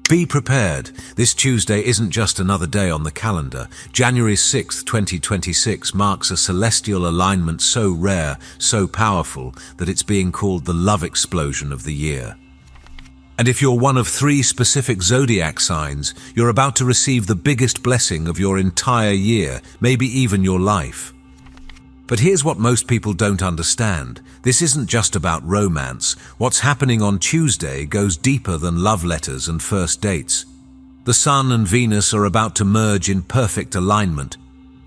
Be prepared. This Tuesday isn't just another day on the calendar. January 6th, 2026 marks a celestial alignment so rare, so powerful, that it's being called the love explosion of the year. And if you're one of 3 specific zodiac signs, you're about to receive the biggest blessing of your entire year, maybe even your life. But here's what most people don't understand. This isn't just about romance. What's happening on Tuesday goes deeper than love letters and first dates. The Sun and Venus are about to merge in perfect alignment,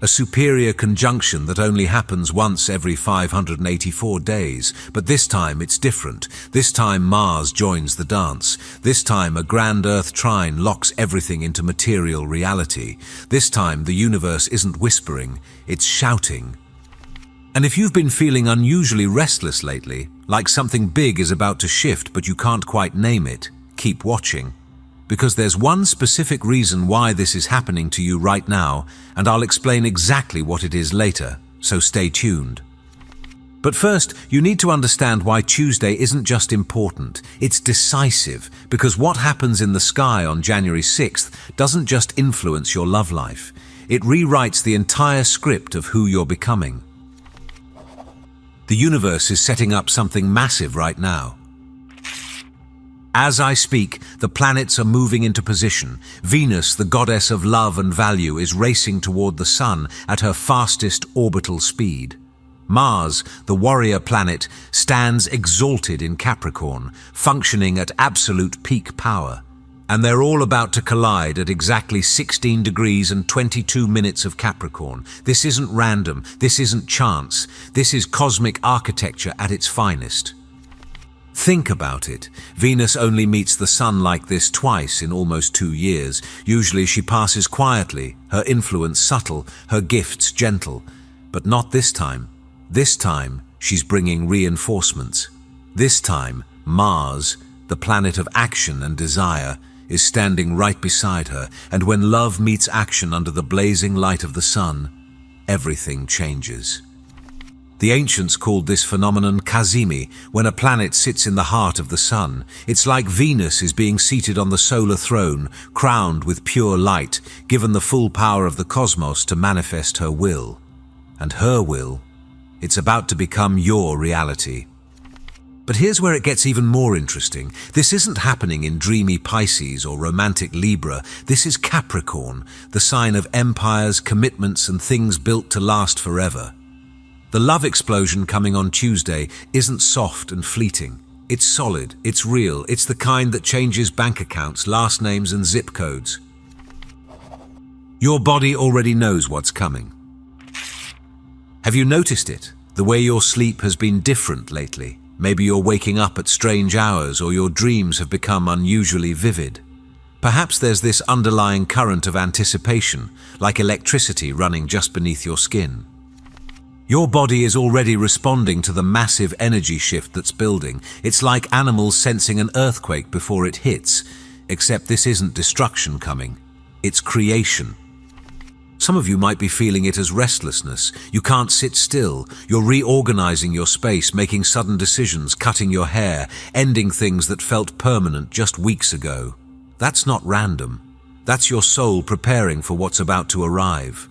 a superior conjunction that only happens once every 584 days. But this time it's different. This time Mars joins the dance. This time a grand Earth trine locks everything into material reality. This time the universe isn't whispering, it's shouting. And if you've been feeling unusually restless lately, like something big is about to shift but you can't quite name it, keep watching. Because there's one specific reason why this is happening to you right now, and I'll explain exactly what it is later, so stay tuned. But first, you need to understand why Tuesday isn't just important, it's decisive, because what happens in the sky on January 6th doesn't just influence your love life, it rewrites the entire script of who you're becoming. The universe is setting up something massive right now. As I speak, the planets are moving into position. Venus, the goddess of love and value, is racing toward the Sun at her fastest orbital speed. Mars, the warrior planet, stands exalted in Capricorn, functioning at absolute peak power. And they're all about to collide at exactly 16 degrees and 22 minutes of Capricorn. This isn't random, this isn't chance, this is cosmic architecture at its finest. Think about it. Venus only meets the Sun like this twice in almost 2 years. Usually she passes quietly, her influence subtle, her gifts gentle. But not this time. This time, she's bringing reinforcements. This time, Mars, the planet of action and desire, is standing right beside her, and when love meets action under the blazing light of the Sun, everything changes. The ancients called this phenomenon Cazimi, when a planet sits in the heart of the Sun. It's like Venus is being seated on the solar throne, crowned with pure light, given the full power of the cosmos to manifest her will. And her will, it's about to become your reality. But here's where it gets even more interesting. This isn't happening in dreamy Pisces or romantic Libra. This is Capricorn, the sign of empires, commitments, and things built to last forever. The love explosion coming on Tuesday isn't soft and fleeting. It's solid, it's real, it's the kind that changes bank accounts, last names, and zip codes. Your body already knows what's coming. Have you noticed it? The way your sleep has been different lately. Maybe you're waking up at strange hours, or your dreams have become unusually vivid. Perhaps there's this underlying current of anticipation, like electricity running just beneath your skin. Your body is already responding to the massive energy shift that's building. It's like animals sensing an earthquake before it hits, except this isn't destruction coming, it's creation. Some of you might be feeling it as restlessness. You can't sit still. You're reorganizing your space, making sudden decisions, cutting your hair, ending things that felt permanent just weeks ago. That's not random. That's your soul preparing for what's about to arrive.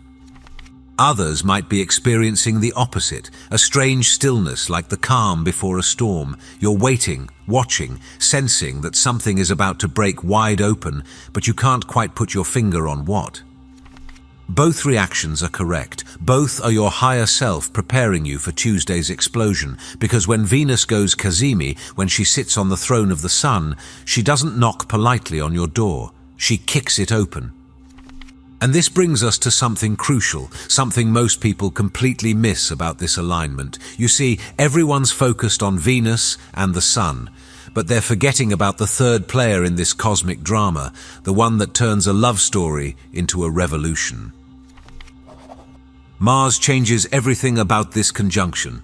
Others might be experiencing the opposite, a strange stillness like the calm before a storm. You're waiting, watching, sensing that something is about to break wide open, but you can't quite put your finger on what. Both reactions are correct. Both are your higher self preparing you for Tuesday's explosion, because when Venus goes Cazimi, when she sits on the throne of the Sun, she doesn't knock politely on your door. She kicks it open. And this brings us to something crucial, something most people completely miss about this alignment. You see, everyone's focused on Venus and the Sun, but they're forgetting about the third player in this cosmic drama, the one that turns a love story into a revolution. Mars changes everything about this conjunction.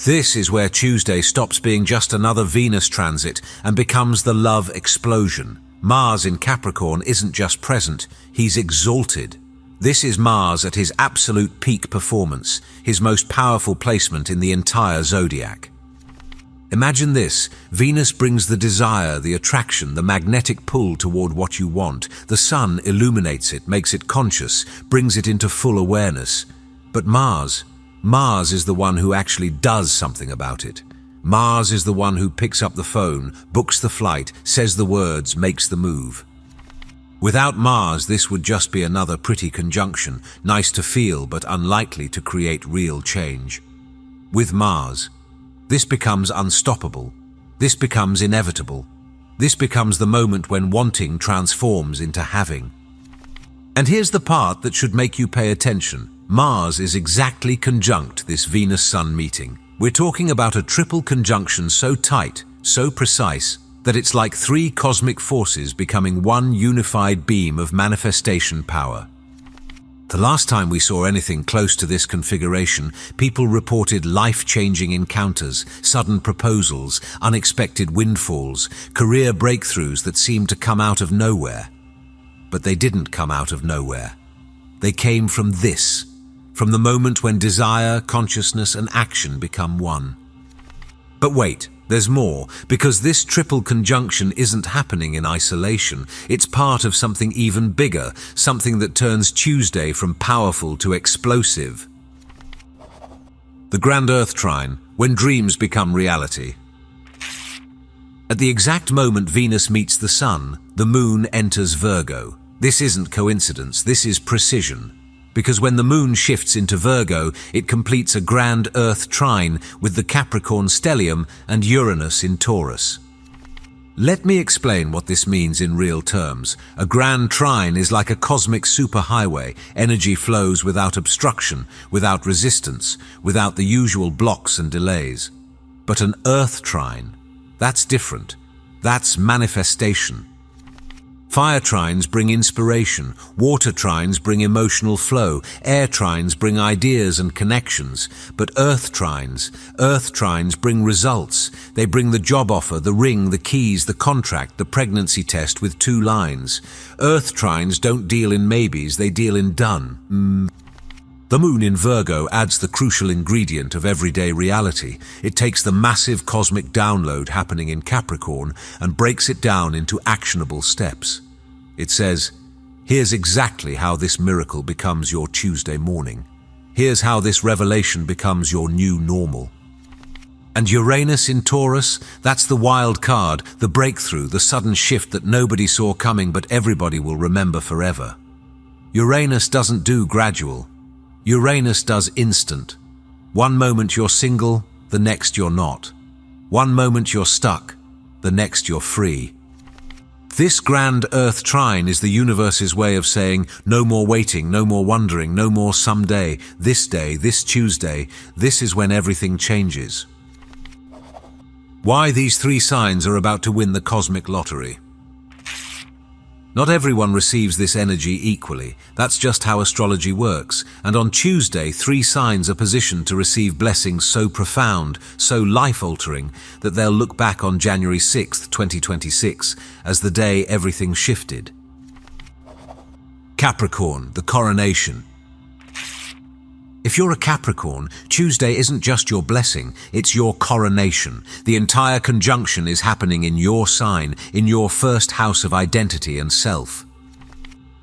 This is where Tuesday stops being just another Venus transit and becomes the love explosion. Mars in Capricorn isn't just present, he's exalted. This is Mars at his absolute peak performance, his most powerful placement in the entire zodiac. Imagine this: Venus brings the desire, the attraction, the magnetic pull toward what you want. The sun illuminates it, makes it conscious, brings it into full awareness. But Mars is the one who actually does something about it. Mars is the one who picks up the phone, books the flight, says the words, makes the move. Without Mars, this would just be another pretty conjunction, nice to feel but unlikely to create real change. With Mars, this becomes unstoppable. This becomes inevitable. This becomes the moment when wanting transforms into having. And here's the part that should make you pay attention. Mars is exactly conjunct this Venus-Sun meeting. We're talking about a triple conjunction so tight, so precise, that it's like three cosmic forces becoming one unified beam of manifestation power. The last time we saw anything close to this configuration, people reported life-changing encounters, sudden proposals, unexpected windfalls, career breakthroughs that seemed to come out of nowhere. But they didn't come out of nowhere. They came from this, from the moment when desire, consciousness, and action become one. But wait, there's more, because this triple conjunction isn't happening in isolation. It's part of something even bigger, something that turns Tuesday from powerful to explosive. The Grand Earth Trine, when dreams become reality. At the exact moment Venus meets the Sun, the Moon enters Virgo. This isn't coincidence, this is precision. Because when the Moon shifts into Virgo, it completes a Grand Earth Trine with the Capricorn stellium and Uranus in Taurus. Let me explain what this means in real terms. A Grand Trine is like a cosmic superhighway. Energy flows without obstruction, without resistance, without the usual blocks and delays. But an Earth Trine, that's different. That's manifestation. Fire trines bring inspiration, water trines bring emotional flow, air trines bring ideas and connections, but earth trines bring results. They bring the job offer, the ring, the keys, the contract, the pregnancy test with 2 lines. Earth trines don't deal in maybes, they deal in done. The Moon in Virgo adds the crucial ingredient of everyday reality. It takes the massive cosmic download happening in Capricorn and breaks it down into actionable steps. It says, here's exactly how this miracle becomes your Tuesday morning. Here's how this revelation becomes your new normal. And Uranus in Taurus, that's the wild card, the breakthrough, the sudden shift that nobody saw coming but everybody will remember forever. Uranus doesn't do gradual. Uranus does instant. One moment you're single, the next you're not. One moment you're stuck, the next you're free. This Grand Earth Trine is the universe's way of saying, no more waiting, no more wondering, no more someday, this day, this Tuesday, this is when everything changes. Why these 3 signs are about to win the cosmic lottery. Not everyone receives this energy equally. That's just how astrology works. And on Tuesday, 3 signs are positioned to receive blessings so profound, so life-altering, that they'll look back on January 6th, 2026, as the day everything shifted. Capricorn, the coronation. If you're a Capricorn, Tuesday isn't just your blessing, it's your coronation. The entire conjunction is happening in your sign, in your first house of identity and self.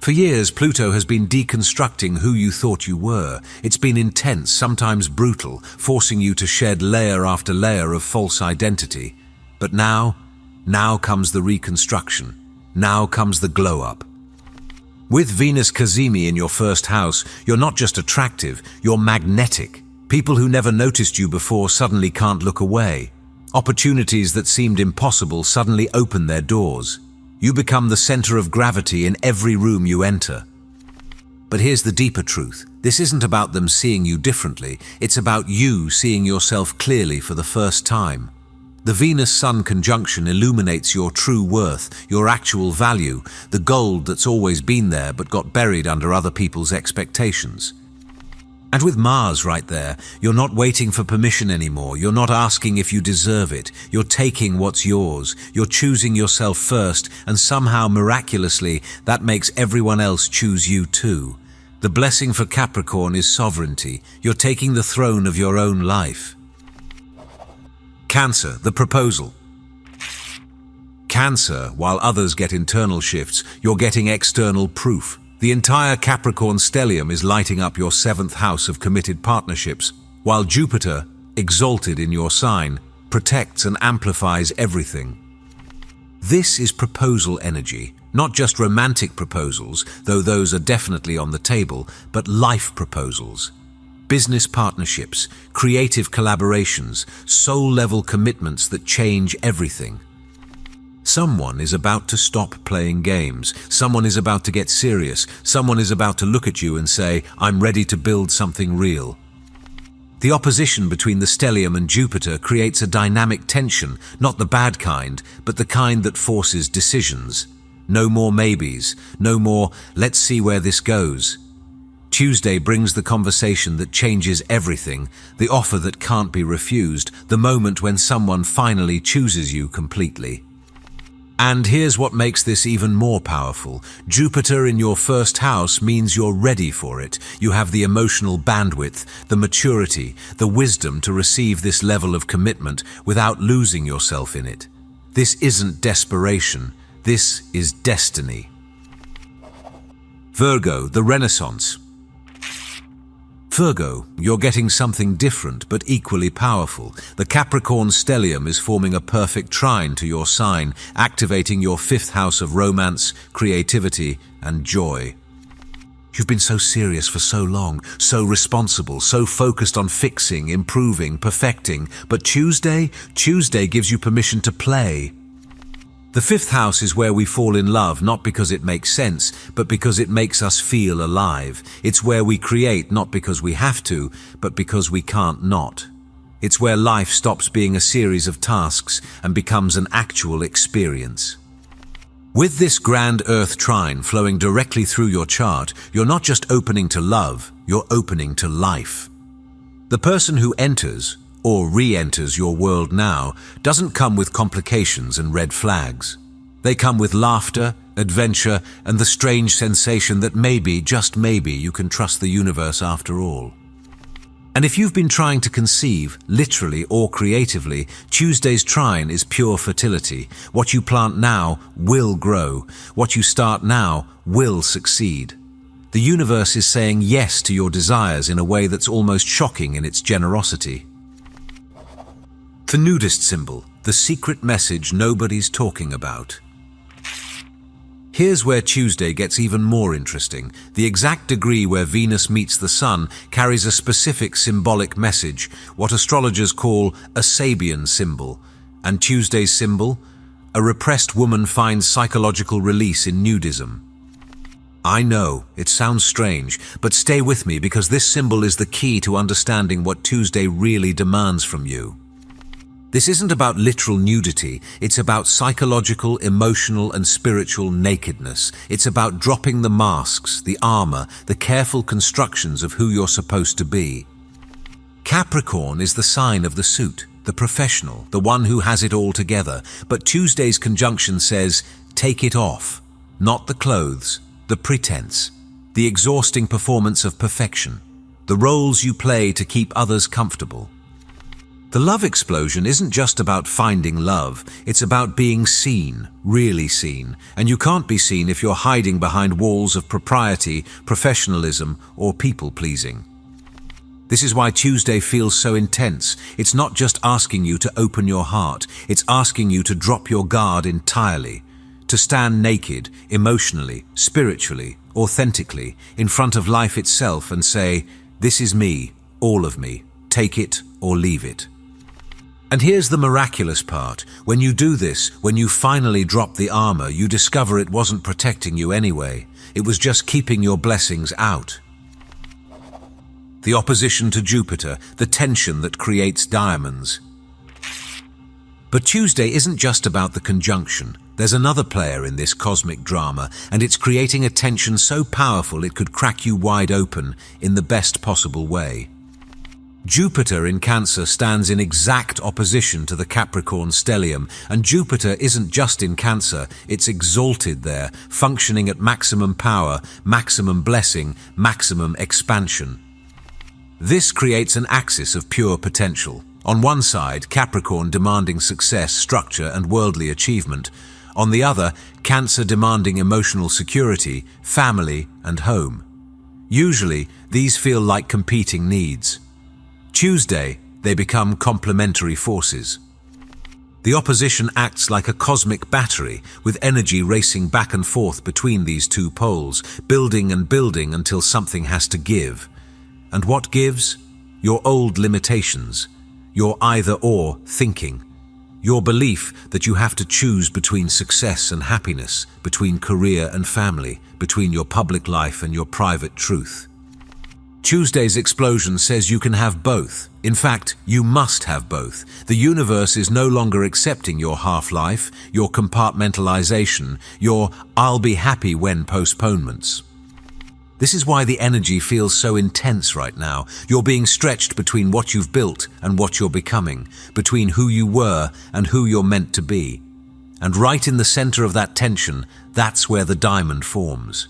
For years, Pluto has been deconstructing who you thought you were. It's been intense, sometimes brutal, forcing you to shed layer after layer of false identity. But now comes the reconstruction. Now comes the glow-up. With Venus Cazimi in your first house, you're not just attractive, you're magnetic. People who never noticed you before suddenly can't look away. Opportunities that seemed impossible suddenly open their doors. You become the center of gravity in every room you enter. But here's the deeper truth. This isn't about them seeing you differently, it's about you seeing yourself clearly for the first time. The Venus-Sun conjunction illuminates your true worth, your actual value, the gold that's always been there but got buried under other people's expectations. And with Mars right there, you're not waiting for permission anymore, you're not asking if you deserve it, you're taking what's yours, you're choosing yourself first, and somehow miraculously that makes everyone else choose you too. The blessing for Capricorn is sovereignty, you're taking the throne of your own life. Cancer, the proposal. Cancer, while others get internal shifts, you're getting external proof. The entire Capricorn stellium is lighting up your 7th house of committed partnerships, while Jupiter, exalted in your sign, protects and amplifies everything. This is proposal energy, not just romantic proposals, though those are definitely on the table, but life proposals. Business partnerships, creative collaborations, soul-level commitments that change everything. Someone is about to stop playing games. Someone is about to get serious. Someone is about to look at you and say, "I'm ready to build something real." The opposition between the stellium and Jupiter creates a dynamic tension, not the bad kind, but the kind that forces decisions. No more maybes, no more, "let's see where this goes." Tuesday brings the conversation that changes everything, the offer that can't be refused, the moment when someone finally chooses you completely. And here's what makes this even more powerful. Jupiter in your 1st house means you're ready for it. You have the emotional bandwidth, the maturity, the wisdom to receive this level of commitment without losing yourself in it. This isn't desperation. This is destiny. Virgo, the Renaissance. Virgo, you're getting something different but equally powerful. The Capricorn stellium is forming a perfect trine to your sign, activating your 5th house of romance, creativity, and joy. You've been so serious for so long, so responsible, so focused on fixing, improving, perfecting, but Tuesday gives you permission to play. The 5th house is where we fall in love, not because it makes sense, but because it makes us feel alive. It's where we create, not because we have to, but because we can't not. It's where life stops being a series of tasks and becomes an actual experience. With this grand Earth trine flowing directly through your chart, you're not just opening to love, you're opening to life. The person who enters, or re-enters your world now, doesn't come with complications and red flags. They come with laughter, adventure, and the strange sensation that maybe, just maybe, you can trust the universe after all. And if you've been trying to conceive, literally or creatively, Tuesday's trine is pure fertility. What you plant now will grow. What you start now will succeed. The universe is saying yes to your desires in a way that's almost shocking in its generosity. The nudist symbol, the secret message nobody's talking about. Here's where Tuesday gets even more interesting. The exact degree where Venus meets the Sun carries a specific symbolic message, what astrologers call a Sabian symbol. And Tuesday's symbol? A repressed woman finds psychological release in nudism. I know, it sounds strange, but stay with me because this symbol is the key to understanding what Tuesday really demands from you. This isn't about literal nudity, it's about psychological, emotional, and spiritual nakedness. It's about dropping the masks, the armor, the careful constructions of who you're supposed to be. Capricorn is the sign of the suit, the professional, the one who has it all together. But Tuesday's conjunction says, take it off. Not the clothes, the pretense, the exhausting performance of perfection, the roles you play to keep others comfortable. The love explosion isn't just about finding love, it's about being seen, really seen, and you can't be seen if you're hiding behind walls of propriety, professionalism, or people-pleasing. This is why Tuesday feels so intense. It's not just asking you to open your heart, it's asking you to drop your guard entirely, to stand naked, emotionally, spiritually, authentically, in front of life itself and say, "This is me, all of me, take it or leave it." And here's the miraculous part. When you do this, when you finally drop the armor, you discover it wasn't protecting you anyway. It was just keeping your blessings out. The opposition to Jupiter, the tension that creates diamonds. But Tuesday isn't just about the conjunction. There's another player in this cosmic drama, and it's creating a tension so powerful it could crack you wide open in the best possible way. Jupiter in Cancer stands in exact opposition to the Capricorn stellium, and Jupiter isn't just in Cancer, it's exalted there, functioning at maximum power, maximum blessing, maximum expansion. This creates an axis of pure potential. On one side, Capricorn demanding success, structure, and worldly achievement. On the other, Cancer demanding emotional security, family, and home. Usually, these feel like competing needs. Tuesday, they become complementary forces. The opposition acts like a cosmic battery, with energy racing back and forth between these two poles, building and building until something has to give. And what gives? Your old limitations, your either-or thinking, your belief that you have to choose between success and happiness, between career and family, between your public life and your private truth. Tuesday's explosion says you can have both. In fact, you must have both. The universe is no longer accepting your half-life, your compartmentalization, your "I'll be happy when" postponements. This is why the energy feels so intense right now. You're being stretched between what you've built and what you're becoming, between who you were and who you're meant to be. And right in the center of that tension, that's where the diamond forms.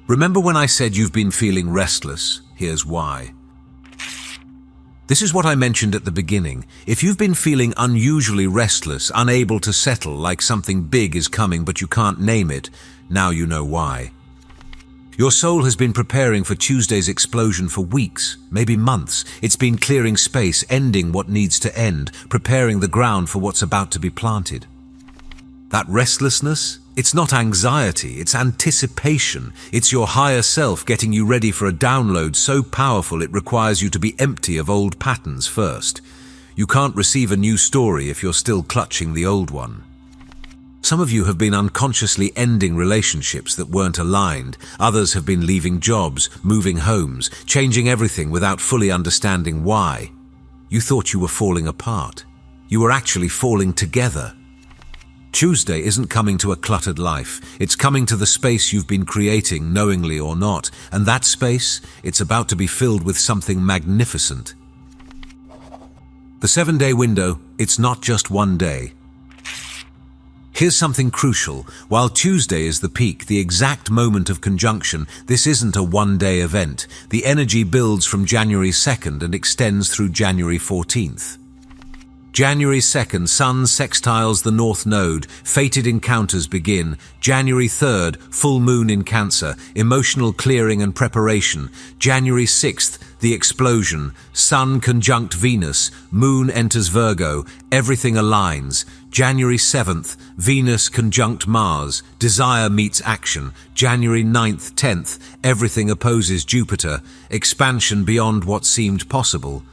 Remember when I said you've been feeling restless? Here's why. This is what I mentioned at the beginning. If you've been feeling unusually restless, unable to settle, like something big is coming but you can't name it, now you know why. Your soul has been preparing for Tuesday's explosion for weeks, maybe months. It's been clearing space, ending what needs to end, preparing the ground for what's about to be planted. That restlessness? It's not anxiety, it's anticipation. It's your higher self getting you ready for a download so powerful it requires you to be empty of old patterns first. You can't receive a new story if you're still clutching the old one. Some of you have been unconsciously ending relationships that weren't aligned. Others have been leaving jobs, moving homes, changing everything without fully understanding why. You thought you were falling apart. You were actually falling together. Tuesday isn't coming to a cluttered life. It's coming to the space you've been creating, knowingly or not. And that space, it's about to be filled with something magnificent. The 7-day window, it's not just one day. Here's something crucial. While Tuesday is the peak, the exact moment of conjunction, this isn't a one-day event. The energy builds from January 2nd and extends through January 14th. January 2nd, Sun sextiles the North Node, fated encounters begin. January 3rd, full moon in Cancer, emotional clearing and preparation. January 6th, the explosion, Sun conjunct Venus, Moon enters Virgo, everything aligns. January 7th, Venus conjunct Mars, desire meets action. January 9th, 10th, everything opposes Jupiter, expansion beyond what seemed possible.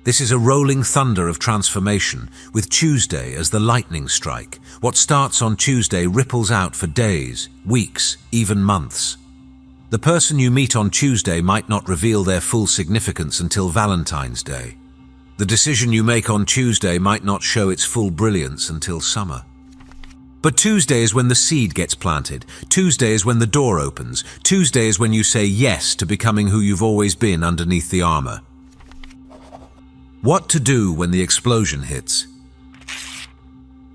This is a rolling thunder of transformation, with Tuesday as the lightning strike. What starts on Tuesday ripples out for days, weeks, even months. The person you meet on Tuesday might not reveal their full significance until Valentine's Day. The decision you make on Tuesday might not show its full brilliance until summer. But Tuesday is when the seed gets planted. Tuesday is when the door opens. Tuesday is when you say yes to becoming who you've always been underneath the armor. What to do when the explosion hits?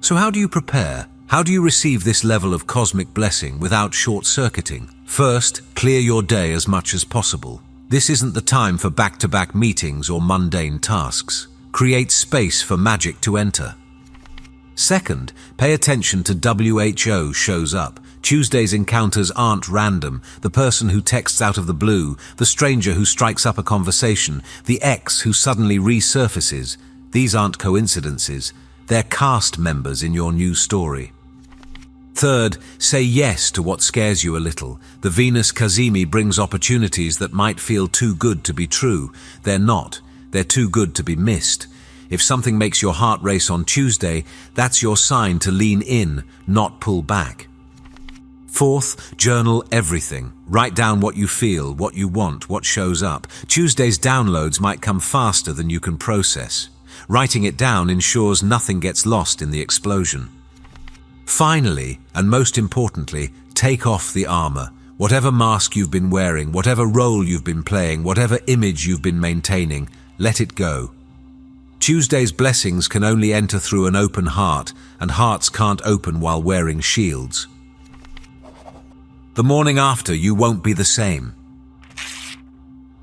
So how do you prepare? How do you receive this level of cosmic blessing without short-circuiting? First, clear your day as much as possible. This isn't the time for back-to-back meetings or mundane tasks. Create space for magic to enter. Second, pay attention to WHO shows up. Tuesday's encounters aren't random. The person who texts out of the blue, the stranger who strikes up a conversation, the ex who suddenly resurfaces. These aren't coincidences. They're cast members in your new story. Third, say yes to what scares you a little. The Venus Cazimi brings opportunities that might feel too good to be true. They're not. They're too good to be missed. If something makes your heart race on Tuesday, that's your sign to lean in, not pull back. Fourth, journal everything. Write down what you feel, what you want, what shows up. Tuesday's downloads might come faster than you can process. Writing it down ensures nothing gets lost in the explosion. Finally, and most importantly, take off the armor. Whatever mask you've been wearing, whatever role you've been playing, whatever image you've been maintaining, let it go. Tuesday's blessings can only enter through an open heart, and hearts can't open while wearing shields. The morning after, you won't be the same.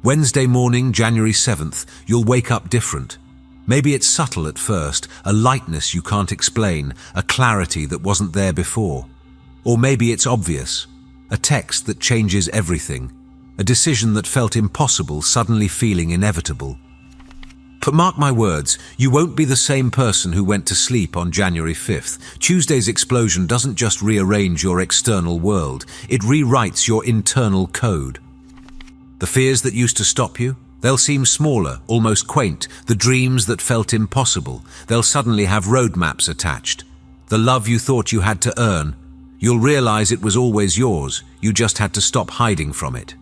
Wednesday morning, January 7th, you'll wake up different. Maybe it's subtle at first, a lightness you can't explain, a clarity that wasn't there before. Or maybe it's obvious, a text that changes everything, a decision that felt impossible suddenly feeling inevitable. But mark my words, you won't be the same person who went to sleep on January 5th. Tuesday's explosion doesn't just rearrange your external world, it rewrites your internal code. The fears that used to stop you, they'll seem smaller, almost quaint. The dreams that felt impossible, they'll suddenly have roadmaps attached. The love you thought you had to earn, you'll realize it was always yours, you just had to stop hiding from it.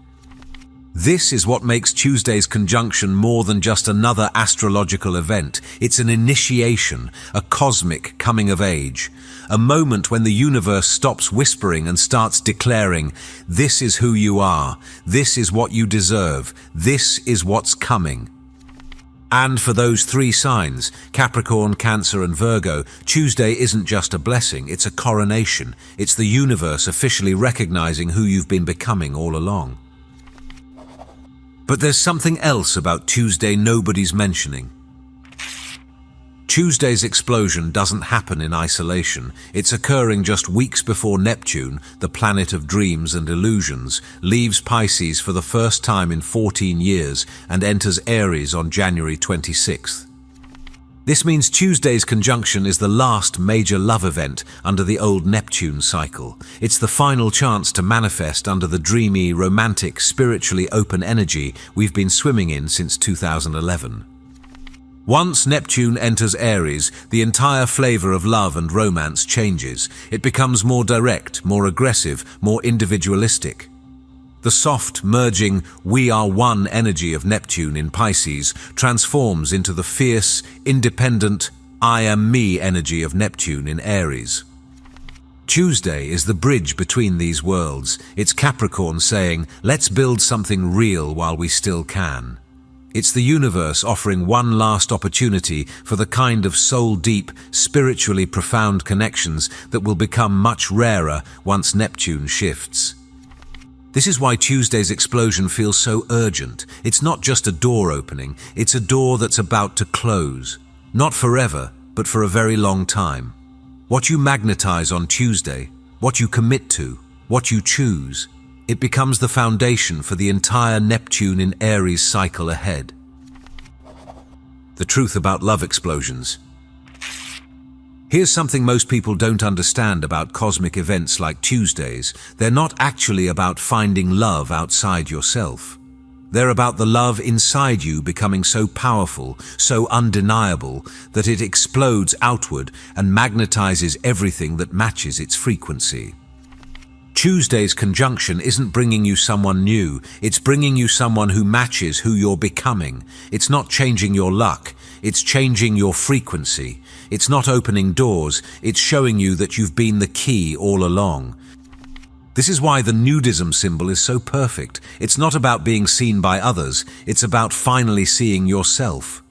This is what makes Tuesday's conjunction more than just another astrological event. It's an initiation, a cosmic coming of age, a moment when the universe stops whispering and starts declaring, this is who you are, this is what you deserve, this is what's coming. And for those three signs, Capricorn, Cancer and Virgo, Tuesday isn't just a blessing, it's a coronation. It's the universe officially recognizing who you've been becoming all along. But there's something else about Tuesday nobody's mentioning. Tuesday's explosion doesn't happen in isolation. It's occurring just weeks before Neptune, the planet of dreams and illusions, leaves Pisces for the first time in 14 years and enters Aries on January 26th. This means Tuesday's conjunction is the last major love event under the old Neptune cycle. It's the final chance to manifest under the dreamy, romantic, spiritually open energy we've been swimming in since 2011. Once Neptune enters Aries, the entire flavor of love and romance changes. It becomes more direct, more aggressive, more individualistic. The soft, merging, we are one energy of Neptune in Pisces transforms into the fierce, independent, I am me energy of Neptune in Aries. Tuesday is the bridge between these worlds. It's Capricorn saying, let's build something real while we still can. It's the universe offering one last opportunity for the kind of soul-deep, spiritually profound connections that will become much rarer once Neptune shifts. This is why Tuesday's explosion feels so urgent. It's not just a door opening, it's a door that's about to close. Not forever, but for a very long time. What you magnetize on Tuesday, what you commit to, what you choose, it becomes the foundation for the entire Neptune in Aries cycle ahead. The truth about love explosions. Here's something most people don't understand about cosmic events like Tuesdays. They're not actually about finding love outside yourself. They're about the love inside you becoming so powerful, so undeniable, that it explodes outward and magnetizes everything that matches its frequency. Tuesday's conjunction isn't bringing you someone new, it's bringing you someone who matches who you're becoming. It's not changing your luck, it's changing your frequency. It's not opening doors, it's showing you that you've been the key all along. This is why the nudism symbol is so perfect. It's not about being seen by others, it's about finally seeing yourself.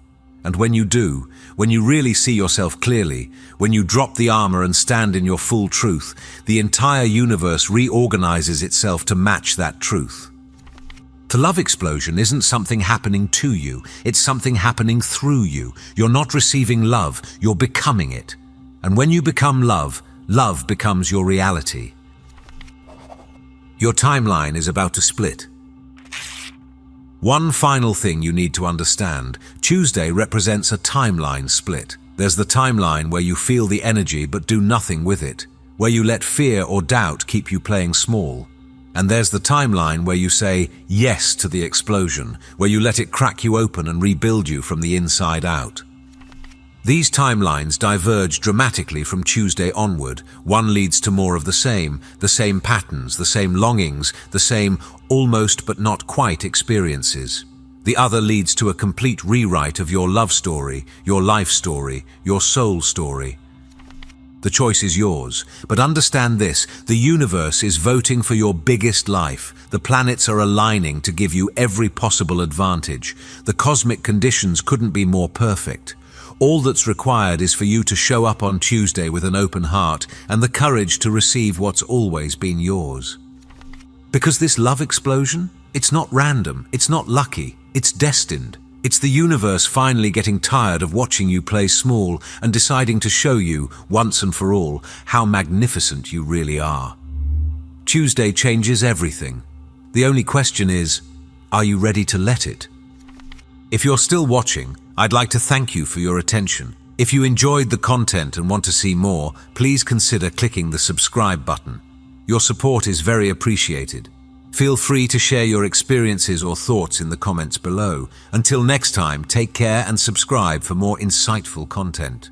And when you do, when you really see yourself clearly, when you drop the armor and stand in your full truth, the entire universe reorganizes itself to match that truth. The love explosion isn't something happening to you, it's something happening through you. You're not receiving love, you're becoming it. And when you become love, love becomes your reality. Your timeline is about to split. One final thing you need to understand. Tuesday represents a timeline split. There's the timeline where you feel the energy but do nothing with it, where you let fear or doubt keep you playing small. And there's the timeline where you say yes to the explosion, where you let it crack you open and rebuild you from the inside out. These timelines diverge dramatically from Tuesday onward. One leads to more of the same patterns, the same longings, the same almost but not quite experiences. The other leads to a complete rewrite of your love story, your life story, your soul story. The choice is yours, but understand this, the universe is voting for your biggest life. The planets are aligning to give you every possible advantage. The cosmic conditions couldn't be more perfect. All that's required is for you to show up on Tuesday with an open heart and the courage to receive what's always been yours. Because this love explosion, It's not random, it's not lucky, it's destined. It's the universe finally getting tired of watching you play small and deciding to show you, once and for all, how magnificent you really are. Tuesday changes everything. The only question is, are you ready to let it? If you're still watching, I'd like to thank you for your attention. If you enjoyed the content and want to see more, please consider clicking the subscribe button. Your support is very appreciated. Feel free to share your experiences or thoughts in the comments below. Until next time, take care and subscribe for more insightful content.